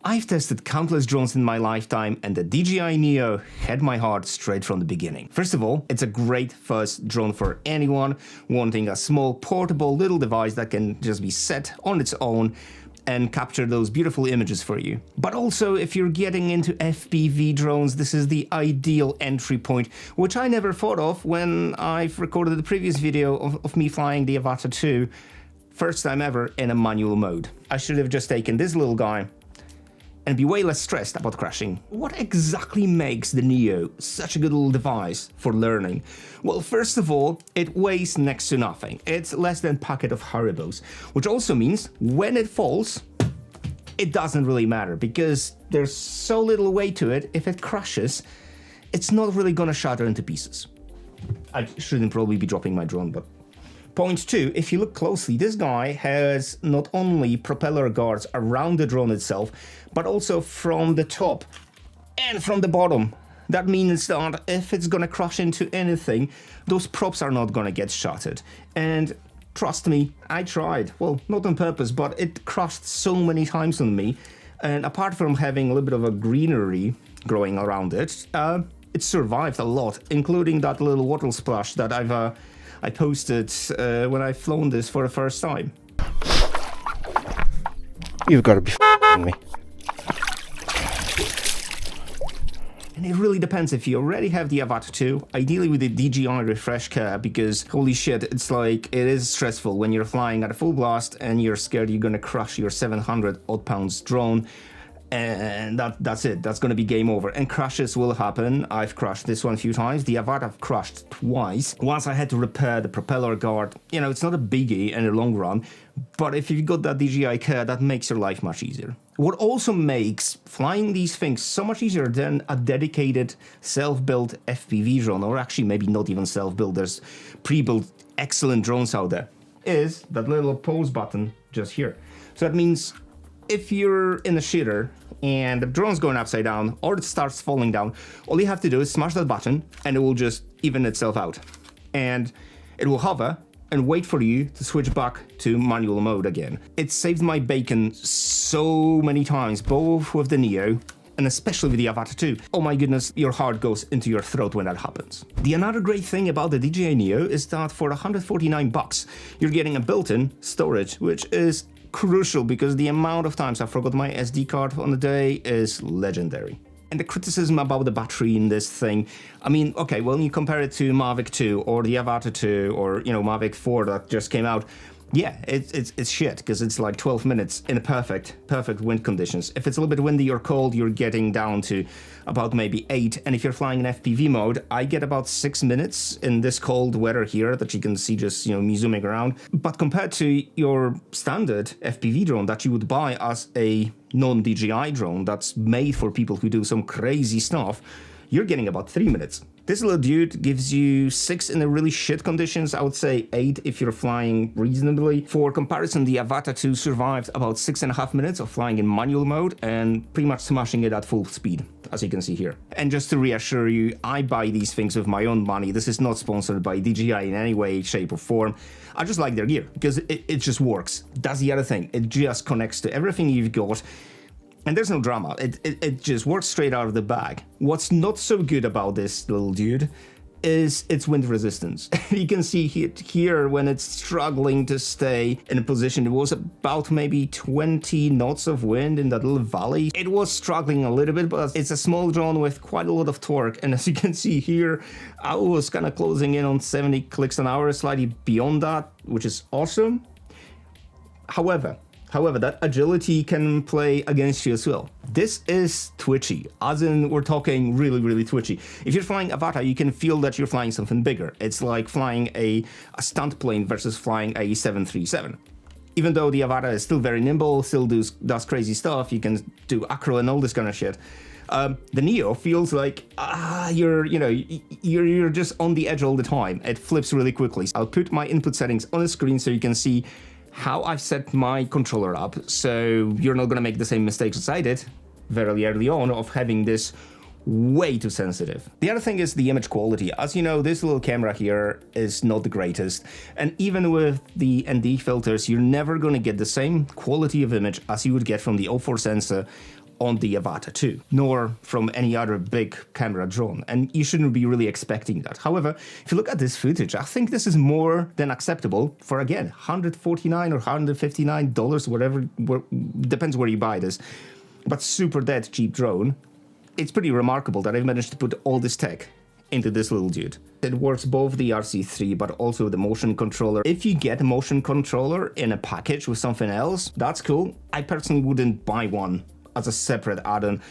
I've tested countless drones in my lifetime, and the DJI Neo had my heart straight from the beginning. First of all, it's a great first drone for anyone wanting a small, portable little device that can just be set on its own and capture those beautiful images for you. But also, if you're getting into FPV drones, this is the ideal entry point, which I never thought of when I've recorded the previous video of me flying the Avata 2, first time ever in a manual mode. I should have just taken this little guy and be way less stressed about crashing. What exactly makes the Neo such a good little device for learning? Well, first of all, it weighs next to nothing. It's less than a packet of Haribos, which also means when it falls, it doesn't really matter because there's so little weight to it. If it crashes, it's not really gonna shatter into pieces. I shouldn't probably be dropping my drone, but point two, if you look closely, this guy has not only propeller guards around the drone itself, but also from the top and from the bottom. That means that if it's gonna crash into anything, those props are not gonna get shattered. And trust me, I tried. Well, not on purpose, but it crashed so many times on me. And apart from having a little bit of a greenery growing around it, it survived a lot, including that little water splash that I posted when I flown this for the first time. You've got to be f***ing me. And it really depends if you already have the Avata 2, ideally with the DJI refresh care, because holy shit, it's like, it is stressful when you're flying at a full blast and you're scared you're gonna crush your 700 odd pounds drone. And that's it, that's gonna be game over. And crashes will happen. I've crashed this one a few times. The Avata I've crashed twice. Once I had to repair the propeller guard. You know, it's not a biggie in the long run, but if you've got that DJI care, that makes your life much easier. What also makes flying these things so much easier than a dedicated self-built FPV drone, or actually maybe not even self-built, there's pre-built excellent drones out there, is that little pause button just here. So that means if you're in a shitter and the drone's going upside down or it starts falling down, all you have to do is smash that button and it will just even itself out. And it will hover and wait for you to switch back to manual mode again. It saved my bacon so many times, both with the Neo and especially with the Avata 2. Oh my goodness, your heart goes into your throat when that happens. The another great thing about the DJI Neo is that for $149, you're getting a built-in storage, which is crucial because the amount of times I forgot my SD card on the day is legendary. And the criticism about the battery in this thing, I mean, okay, well, you compare it to Mavic 2 or the Avata 2 or, you know, Mavic 4 that just came out, yeah, it's shit because it's like 12 minutes in a perfect wind conditions. If it's a little bit windy or cold, you're getting down to about maybe 8. And if you're flying in FPV mode, I get about 6 minutes in this cold weather here that you can see just, you know, me zooming around. But compared to your standard FPV drone that you would buy as a non-DJI drone that's made for people who do some crazy stuff, you're getting about 3 minutes. This little dude gives you 6 in the really shit conditions. I would say 8 if you're flying reasonably. For comparison, the Avata 2 survived about 6.5 minutes of flying in manual mode and pretty much smashing it at full speed, as you can see here. And just to reassure you, I buy these things with my own money. This is not sponsored by DJI in any way, shape or form. I just like their gear because it just works. That's the other thing. It just connects to everything you've got. And there's no drama, it just works straight out of the bag. What's not so good about this little dude is its wind resistance. You can see here when it's struggling to stay in a position. It was about maybe 20 knots of wind in that little valley. It was struggling a little bit, but it's a small drone with quite a lot of torque. And as you can see here, I was kind of closing in on 70 clicks an hour, slightly beyond that, which is awesome. However, that agility can play against you as well. This is twitchy, as in we're talking really, really twitchy. If you're flying Avata, you can feel that you're flying something bigger. It's like flying a stunt plane versus flying a 737. Even though the Avata is still very nimble, still does crazy stuff, you can do acro and all this kind of shit. The Neo feels like you're just on the edge all the time. It flips really quickly. I'll put my input settings on the screen so you can see how I've set my controller up, so you're not gonna make the same mistakes as I did very early on of having this way too sensitive. The other thing is the image quality. As you know, this little camera here is not the greatest, and even with the ND filters, you're never gonna get the same quality of image as you would get from the 04 sensor on the Avata 2, nor from any other big camera drone, and you shouldn't be really expecting that. However, if you look at this footage, I think this is more than acceptable for, again, $149 or $159, whatever, depends where you buy this, but super dead cheap drone. It's pretty remarkable that I've managed to put all this tech into this little dude. It works both the RC3 but also the motion controller. If you get a motion controller in a package with something else, that's cool. I personally wouldn't buy one as a separate add-on.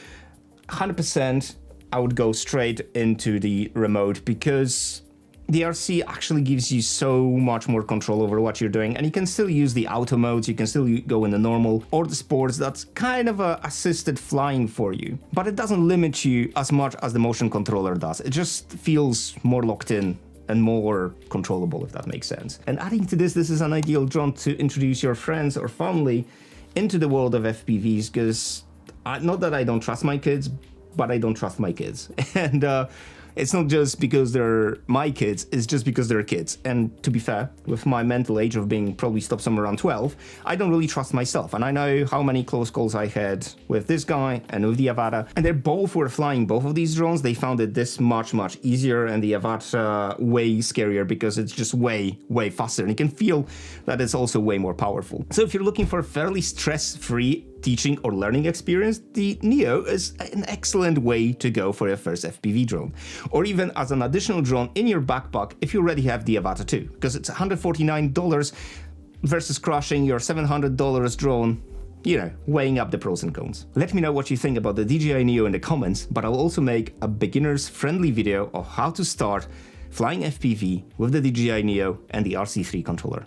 100% I would go straight into the remote, because the RC actually gives you so much more control over what you're doing, and you can still use the auto modes, you can still go in the normal or the sports. That's kind of a assisted flying for you, but it doesn't limit you as much as the motion controller does. It just feels more locked in and more controllable, if that makes sense. And adding to this, this is an ideal drone to introduce your friends or family into the world of FPVs, because not that I don't trust my kids, but I don't trust my kids. And it's not just because they're my kids, it's just because they're kids. And to be fair, with my mental age of being probably stopped somewhere around 12, I don't really trust myself. And I know how many close calls I had with this guy and with the Avata. And they both were flying both of these drones. They found it this much easier, and the Avata way scarier, because it's just way faster. And you can feel that it's also way more powerful. So if you're looking for a fairly stress-free teaching or learning experience, the Neo is an excellent way to go for your first FPV drone, or even as an additional drone in your backpack if you already have the Avata 2, because it's $149 versus crushing your $700 drone, you know, weighing up the pros and cons. Let me know what you think about the DJI Neo in the comments, but I'll also make a beginner's friendly video of how to start flying FPV with the DJI Neo and the RC3 controller.